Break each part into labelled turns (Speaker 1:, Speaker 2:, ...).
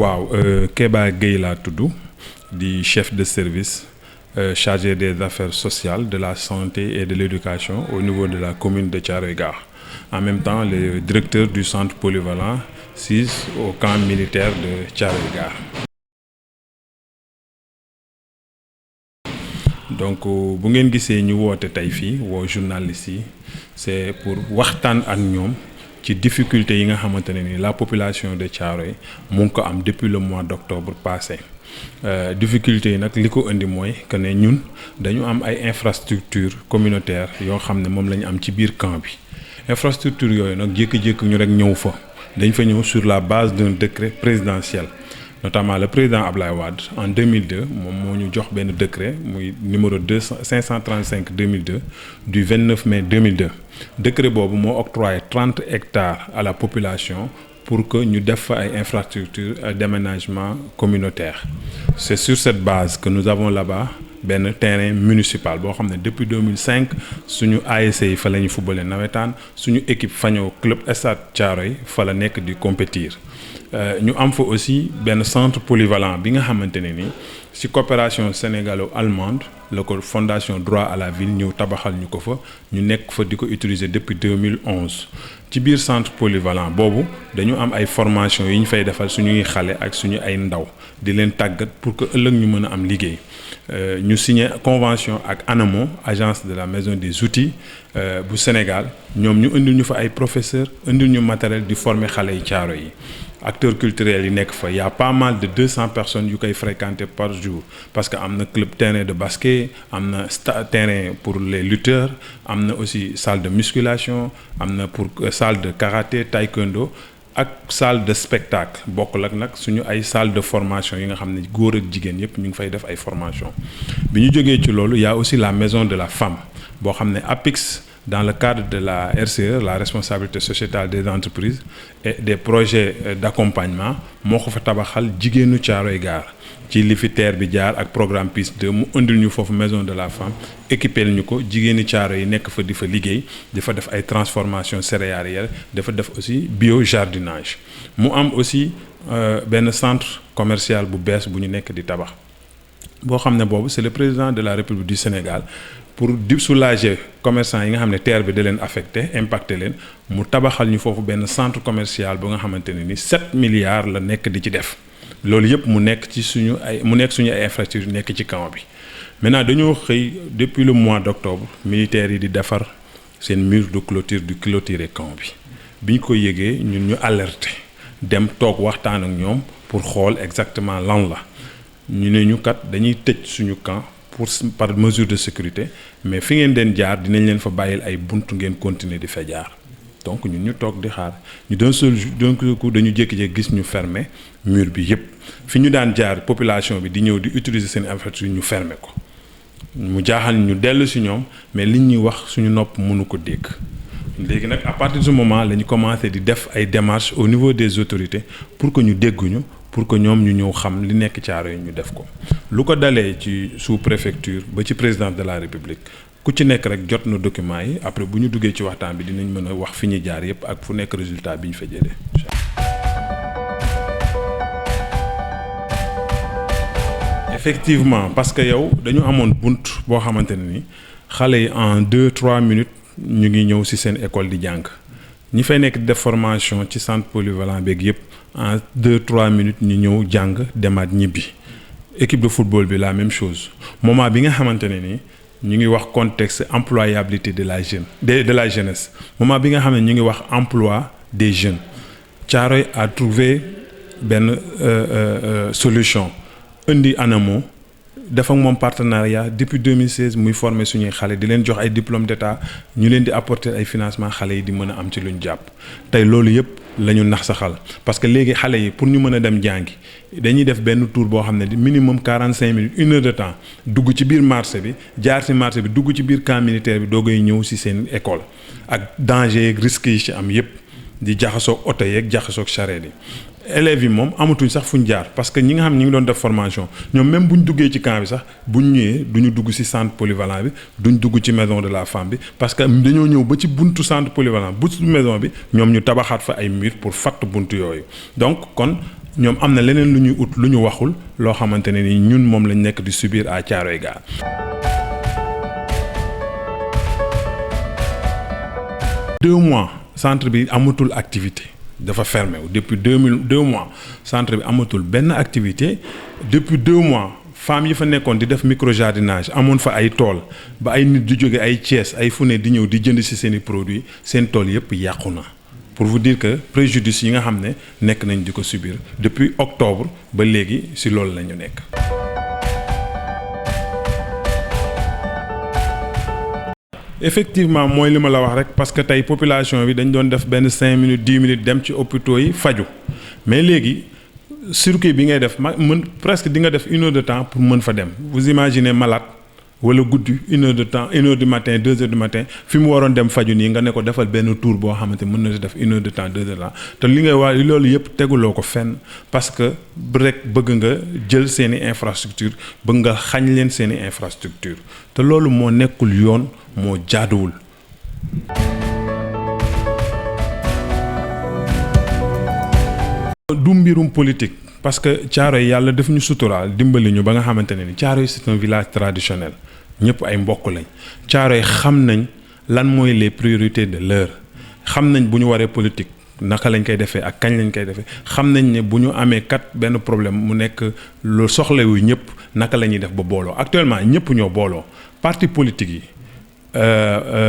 Speaker 1: waaw Kéba Gueye laa tudd di chef de service chargé des affaires sociales de la santé et de l'éducation au niveau de la commune de Thiaroye-Gare. En même temps le directeur du centre polyvalent 6 au camp militaire de Thiaroye-Gare. Donc bu ngeen gisee ñu woote tey fii woo journalistes yi c'est pour waxtaan ak ñoom ci difficulté yi nga xamante ne ni la population de Thiaroye mu ngi ko am depuis le mois d'octobre passé difficulté yi nag li ko indi mooy que ne ñun dañu am ay infrastructures communautaires yoo xam ne moom la ñu am ci biir camp bi infrastructure yooyu nag jékki-jékki ñu rek ñëw fa dañ fa ñëw sur la base d'un décret présidentiel. Notamment le président Ablaye Wade en 2002 moom moo ñu jox benn décret muy numéro 535/2002 du 29 mai 2002 décret boobu moo octroyé 30 hectares à la population pour que ñu def fa ay infrastructures d'aménagement communautaire. C'est sur cette base que nous avons là-bas benn terrain municipal boo xam ne depuis 2005 suñu ASC yi fa la ñu footballé nawetaan suñu équipe fañoo club Stade Thiaroye fa la nekk di compétir. ñu am fa aussi benn centre polyvalent bi nga xamante ne ni ci coopération sénégalo-allemande la ko fondation droit à la ville ñëw tabaxal ñu ko fa ñu nekk fa di ko utiliser depuis 2011 ci biir centre polyvalent boobu dañu am ay formation yi ñu fay defal suñuy xale ak suñu ay ndaw di leen tàggat pour que ëllëg ñu mën a am liggéey ñu signé convention ak ANAMO agence de la maison des outils bu Sénégal ñoom ñu indil ñu fa ay professeurs indil ñu matériel di former xale yi Thiaroye yi. Acteurs culturels yi nekk fa y a pas mal de 200 personnes yu koy fréquenter par jour parce que am na club terrain de basket am na terrain pour les lutteurs am na aussi salle de musculation am na pour salle de karaté taekwondo ak salle de spectacle bokkul ak nag suñu ay salle de formation yi nga xam ne góor ak jigéen yëpp ñu ngi fay def ay formation bi ñu jógee ci loolu y a aussi la maison de la femme boo xam ne APIX dans le cadre de la RCE, la responsabilité sociétale des entreprises et des projets d'accompagnement moo ko fa tabaxal jigéenu Thiaroye-Gare ci li fi TER bi jaar ak programme PIS 2 mu indil ñu foofu maison de la femme équipé ñu ko jigéeni Thiaroye yi nekk fa di fa liggéey di fa def ay transformation céréalière dafa def aussi bio jardinage mu am aussi benn centre commercial bu bees bu ñu nekk di tabax boo xam ne boobu c'est le président de la République du Sénégal pour di soulager commerçants yi nga xam ne TER bi da leen affecté impacté leen mu tabaxal ñu foofu benn centre commercial bu nga xamante ne ni 7 milliards la nekk di ci def loolu yëpp mu nekk ci suñu ay infrastructures nekk ci camp bi maintenant dañoo xëy depuis le mois d'octobre militaires yi di defar seen mur de clôture du clôturer camp bi ñu ko yëgee ñun ñu alerté dem toog waxtaan ak ñoom pour xool exactement lan la ñu ne ñu kat dañuy tëj suñu camp par mesure de sécurité mais fi ngeen den jaar dinañ leen fa bàyyil ay buntu ngeen continuer di fa jaar donc ñun ñu toog di xaar ñu d'un seul coup dañu jékki-jékki gis ñu fermer mur bi yépp fi ñu daan jaar population bi di ñëw di utiliser seen infrastructure ñu fermer ko mu jaaxal ñu dellu ci ñoom mais liñ ñuy wax suñu nopp mënu ko dégg léegi nag à partir de ce moment la ñu commencé di def ay démarches au niveau des autorités pour que ñu dégguñu pour que ñoom ñu ñëw xam li nekk Thiaroye ñu def ko lu ko dalee ci sous-préfecture ba ci président de la République ku ci nekk rek jot na documents yi après bu ñu duggee ci waxtaan bi dinañ mën a wax fi ñuy jaar yépp ak fu nekk résultat bi ñu fa jëlee. Effectivement parce que yow dañu amoon bunt boo xamante ne ni xale yi en 2-3 minutes ñu ngi ñëw ci seen école di jàng ñi fay nekk di def formation ci centre polyvalent beeg yépp en 2-3 minutes ñu ñëw jàng demaat ñibbi équipe de football bi la même chose moment bi nga xamante ne ni ñu ngi wax contexte employabilité de la jeunesse moment bi nga xam ne ñu ngi wax emploi des jeunes Thiaroye a trouvé benn solution indi ANAMO def ak moom partenariat depuis 2016 muy former suñuy xale di leen jox ay diplôme d'état ñu leen di apporter ay financement xale yi di mën a am ci luñ jàpp tey loolu yépp la ñu nax saxal parce que léegi xale yi pour ñu mën a dem jàngi dañuy def benn tour boo xam ne minimum 45 minutes 1 heure de temps dugg ci biir marché bi jaar ci marché bi dugg ci biir camp militaire bi doogay ñëw ci seen école ak danger yeeg risques yi ci am yépp di jaxasoog oto yeeg jaxasoog charrette yi élèves yi moom amatuñ sax fuñ jaar parce que ñi nga xam ne ñi ngi doon def formation ñoom même buñ duggee ci camp bi sax buñ ñëwee duñu dugg ci centre polyvalent bi duñ dugg ci maison de la femme bi parce que dañoo ñëw ba ci buntu centre polyvalent buntu maison bi ñoom ñu tabaxaat fa ay mur pour fatt buntu yooyu donc kon ñoom am na leneen lu ñuy ut lu ñu waxul loo xamante ne ni ñun moom lañ nekk di subir à Thiaroye Gare. Deux mois centre bi amatul activité dafa fermé wu depuis 2 mois centre bi amatul benn activité depuis 2 mois femmes yi fa nekkoon di def micro jardinage amoon fa ay tool ba ay nit di jóge ay Thiès ay fu ne di ñëw di jënd ci seeni produits seen tool yëpp yàqu na. Pour vous dire que préjudice yi nga xam ne nekk nañ di ko subir depuis octobre ba léegi ci loolu la ñu nekk. Effectivement mooy li ma la wax rek parce que tey population bi dañ doon def benn 5 minutes 10 minutes dem ci hôpitaux yi faju mais léegi circuit bi ngay def mën presque di nga def 1 heure de temps pour mën fa dem. Vous imaginez malade wala guddi 1 heure de temps 1 heure du matin 2 heures du matin fi mu waroon dem faju nii nga ne ko defal benn tour boo xamante mën na def 1 heure de temps 2 heures de temps te li ngay wax loolu yëpp teguloo ko fenn parce que rek bëgg nga jël seeni infrastructure bëgg nga xañ leen seeni infrastructure te loolu moo nekkul yoon moo jaaduwul. du mbirum politique parce que Thiaroye yàlla daf ñu suturaal dimbali ñu ba nga xamante ne ni Thiaroye c'est un village traditionnel ñëpp ay mbokk lañ Thiaroye xam nañ lan mooy les priorités de l'heure xam nañ bu ñu waree politique naka lañ koy defee ak kañ lañ koy defee xam nañ ne bu ñu amee kat benn problème mu nekk lu soxla wu ñëpp naka la ñuy def ba booloo actuellement ñëpp ñoo booloo parti politique yi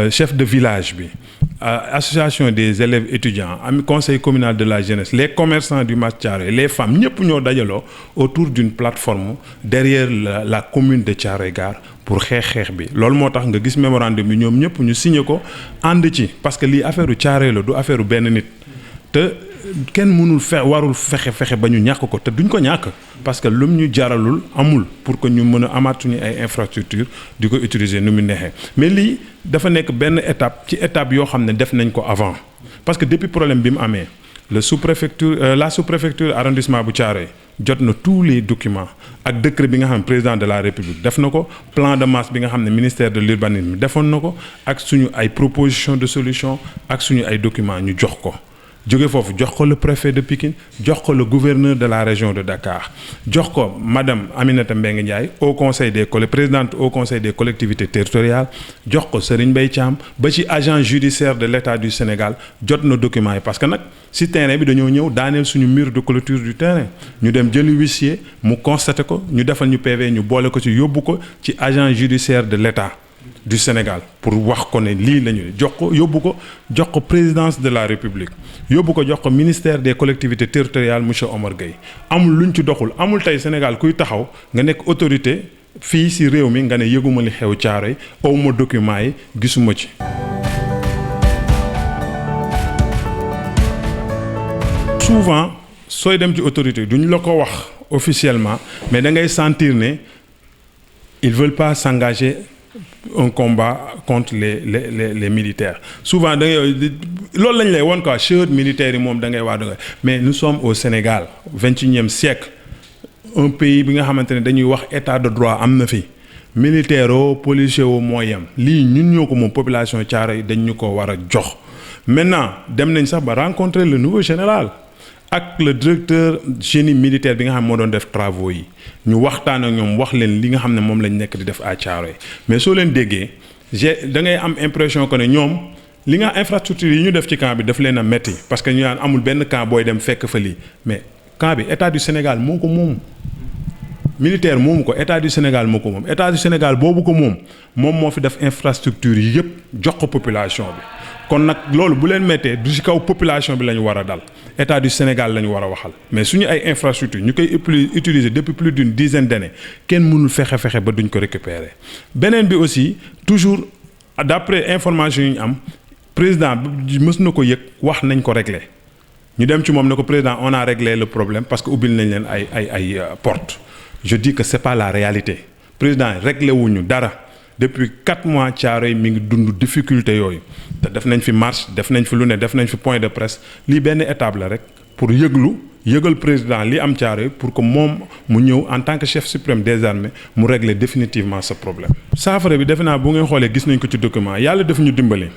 Speaker 1: chef de village bi association des élèves étudiants am conseil communal de la jeunesse les commerçants du Mas Thiaroye les femmes ñëpp ñoo dajaloo autour d'une plateforme derrière la commune de Thiaroye Gare pour xeex bi loolu moo tax nga gis mémorandum bi ñoom ñëpp ñu signé ko ànd ci parce que lii affaire u Thiaroye la du affaire u benn nit te kenn mënul warul fexe ba ñu ñàkk ko te duñ ko ñàkk parce que lum ñu jaralul amul pour que ñu mën a amaat suñu ay infrastructure di ko utiliser nu mu neexee mais lii dafa nekk benn étape ci étape yoo xam ne def nañ ko avant parce que depuis problème bi mu amee la sous-préfecture arrondissement bu Thiaroye jot na tous les documents ak décret bi nga xam ne président de la république def na ko plan de masse bi nga xam ne ministère de l'urbanisme defoon na ko ak suñu ay proposition de solution ak suñu ay documents ñu jox ko jóge foofu jox ko le préfet de Pikine jox ko le gouverneur de la région de Dakar jox ko madame Aminata Mbengue Ndiaye présidente au conseil des collectivités territoriales jox ko Serigne Mbaye Thiam ba ci agent judiciaire de l'État du Sénégal jot na documents yi parce que nag si terrain bi dañoo ñëw daaneel suñu mur de clôture du terrain ñu dem jëli huissier mu constaté ko ñu defal ñu PV ñu boole ko ci yóbbu ko ci agent judiciaire de l'État du Sénégal pour wax ko ne lii la ñu jox ko yóbbu ko jox ko présidence de la République yóbbu ko jox ko ministère des collectivités territoriales monsieur Omar Gueye amul luñ ci doxul amul tey Sénégal kuy taxaw nga nekk autorité fii ci réew mi nga ne yëguma li xew Thiaroye awma document yi gisuma ci. Souvent sooy dem ci autorité duñ la ko wax officiellement mais da ngay sentir ne ils veulent pas s'engager un combat contre les militaires souvent da ngay loolu lañ lay won quoi charte militaire yi moom da ngay wax mais nous sommes au Sénégal 21e siècle un pays bi nga xamante ne dañuy wax état de droit am na fi militaire o policier o moo yem lii ñun ñoo ko moom population Thiaroye dañ ñu ko war a jox maintenant dem nañ sax ba rencontrer le nouveau général ak le directeur génie militaire bi nga xam moo doon def travaux yi ñu waxtaan ak ñoom wax leen li nga xam ne moom lañ nekk di def à Thiaroye mais soo leen déggee da ngay am impression que ne ñoom li nga infrastructure yi ñu def ci camp bi daf leen a metti parce que ñu naan amul benn camp booy dem fekk fa lii mais camp bi état du Sénégal moo ko moom militaire moomu ko état du Sénégal moo ko moom état du Sénégal boobu ko moom moo fi def infrastructure yi yëpp jox ko population bi kon nag loolu bu leen méttee du ci kaw population bi la ñu war a dal état du Sénégal la ñu war a waxal mais suñu ay infrastructure ñu koy utiliser depuis plus d'une dizaine d'années kenn mënul fexe ba duñ ko récupérer beneen bi aussi toujours d'après information yi ñu am président bi mës na ko yëg wax nañ ko régler ñu dem ci moom ne ko président on a réglé le problème parce que ubbil nañ leen ay porte je dis que c'est pas la réalité président réglé wuñu dara depuis 4 mois Thiaroye mi ngi dund difficulté yooyu te def nañ fi marche def nañ fi lu ne def nañ fi point de presse lii benn étape la rek pour yëgal président li am Thiaroye pour que moom mu ñëw en tant que chef suprême des armées mu régler définitivement ce problème. saafara bi defe naa bu ngeen xoolee gis nañ ko ci document yàlla def ñu dimbali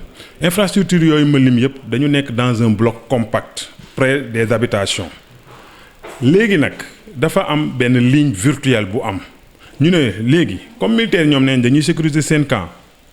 Speaker 1: infrastructure yooyu ma lim yëpp dañu nekk dans un bloc compact près des habitations léegi nag dafa am benn ligne virtuelle bu am ñu ne léegi comme militaire ñoom neen dañuy sécuriser seen camp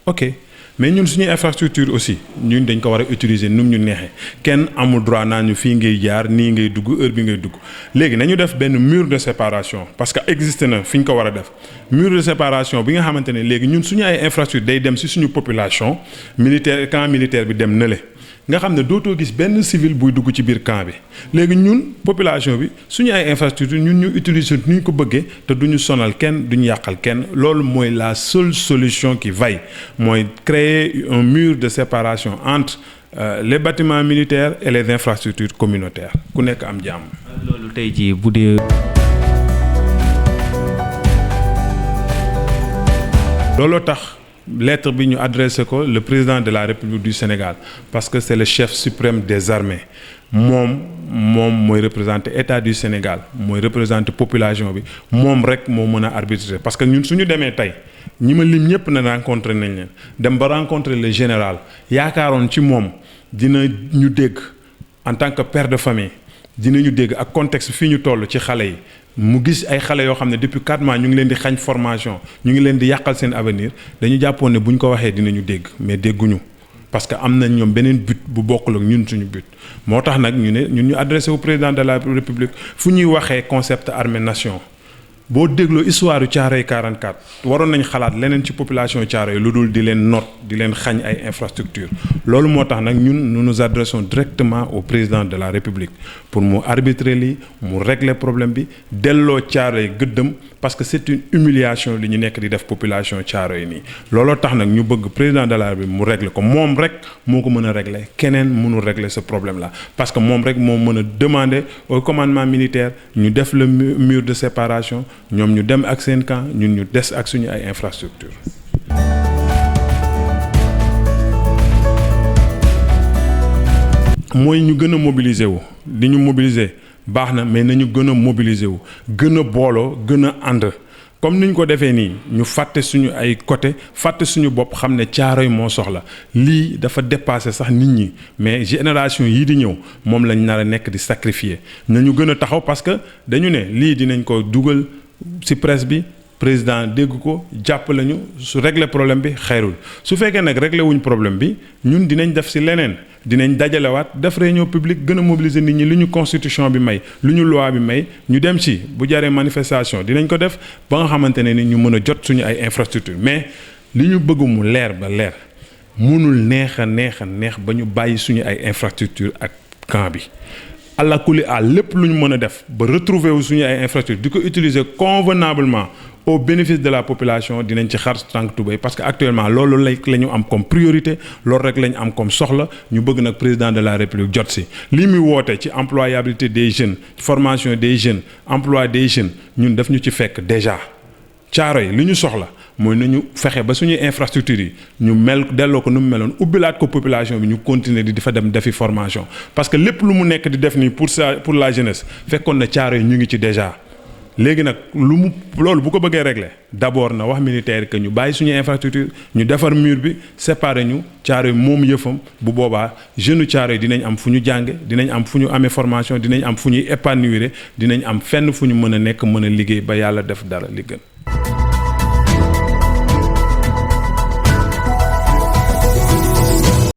Speaker 1: ok mais ñun suñuy infrastructure aussi ñun dañ ko war a utiliser nu mu ñu neexee kenn amul droit naan ñu fii ngay jaar nii ngay dugg heure bi ngay dugg léegi nañu def benn mur de séparation parce que existe na fi ñu ko war a def mur de séparation bi nga xamante ne léegi ñun suñu ay infrastructure day dem ci suñu population militaire camp militaire bi dem nële nga xam ne dootoo gis benn civil buy dugg ci biir camp bi léegi ñun population bi suñu ay infrastructure ñun ñu utiliser nu ñu ko bëggee te duñu sonal kenn duñu yàqal kenn loolu mooy la seule solution qui vaille mooy créer un mur de séparation entre les bâtiments militaires et les infrastructures communautaires ku nekk am jàmm.
Speaker 2: loolu tey jii bu dee.
Speaker 1: looloo tax. lettre bi ñu adressé ko le président de la République du Sénégal parce que c'est le chef suprême des armées moom mooy représenter état du Sénégal mooy représenter population bi moom rek moo mën a arbitrer parce que ñun suñu demee tey ñi ma lim ñëpp na rencontré nañ leen dem ba rencontrer le général yaakaaroon ci moom dina ñu dégg en tant que père de famille dinañu dégg ak contexte fii ñu toll ci xale yi mu gis ay xale yoo xam ne depuis 4 mois ñu ngi leen di xañ formation ñu ngi leen di yàqal seen avenir dañu jàppoon ne bu ñu ko waxee dinañu dégg mais dégguñu parce que am nañ ñoom beneen but bu bokkul ak ñun suñu but moo tax nag ñu ne ñun ñu adressé au président de la République fu ñuy waxee concept armée nation boo dégloo histoire yu Thiaroye 44 waroon nañ xalaat leneen ci population Thiaroye lu dul di leen noot di leen xañ ay infrastructure loolu moo tax nag ñun nous nous adressons directement au président de la République pour mu arbitrer lii mu régler problème bi delloo Thiaroye gëddëm parce que c'est une humiliation li ñu nekk di def population Thiaroye nii looloo tax nag ñu bëgg président de la République mu régler ko moom rek moo ko mën a régler keneen mënul régler ce problème là parce que moom rek moo mën a demander au commandement militaire ñu def le mur de séparation ñoom ñu dem ak seen camp ñun ñu des ak suñu ay infrastructure mooy ñu gën a mobiliser wu li ñu mobiliser baax na mais nañu gën a mobiliser wu gën a booloo gën a ànd comme ni ñu ko defee nii ñu fàtte suñu ay côté fàtte suñu bopp xam ne Thiaroye moo soxla lii dafa dépasser sax nit ñi mais génération yii di ñëw moom lañ nar a nekk di sacrifier nañu gën a taxaw parce que dañu ne lii dinañ ko dugal ci presse bi président dégg ko jàpp lañu su régler problème bi xeyrul su fekkee nag régler wuñ problème bi ñun dinañ def ci leneen dinañ dajalewaat def réunion publique gën a mobiliser nit ñi lu ñu constitution bi may lu ñu loi bi may ñu dem ci bu jaree manifestation dinañ ko def ba nga xamante ne ni ñu mën a jot suñu ay infrastructure mais li ñu bëgg mu leer ba leer mënul neex ba ñu bàyyi suñu ay infrastructure ak camp bi allah kulli àll lépp lu ñu mën a def ba retrouver wu suñu ay infrastructure di ko utiliser convenablement au bénéfice de la population dinañ ci xar tànk tubéy parce que actuellement loolu la ñu am comme priorité loolu rek la ñu am comme soxla ñu bëgg nag président de la République jot si lii muy woote ci employabilité des jeunes formation des jeunes emploi des jeunes ñun daf ñu ci fekk déjà Thiaroye li ñu soxla mooy nañu fexe ba suñuy infrastructure yi ñu mel delloo ko nu mu meloon ubbilaat ko population bi ñu continuer di fa dem defi formation parce que lépp lu mu nekk di def nii pour la jeunesse fekkoon na Thiaroye ñu ngi ci déjà léegi nag loolu bu ko bëggee régler d'abord na wax militaire que ñu bàyyi suñu infrastructure ñu defar mur bi séparer ñu Thiaroye moom yëfam bu boobaa jeune Thiaroye dinañ am fu ñu jànge dinañ am fu ñu amee formation dinañ am fu ñuy épanouir dinañ am fenn fu ñu mën a nekk mën a liggéey ba yàlla def dara li gën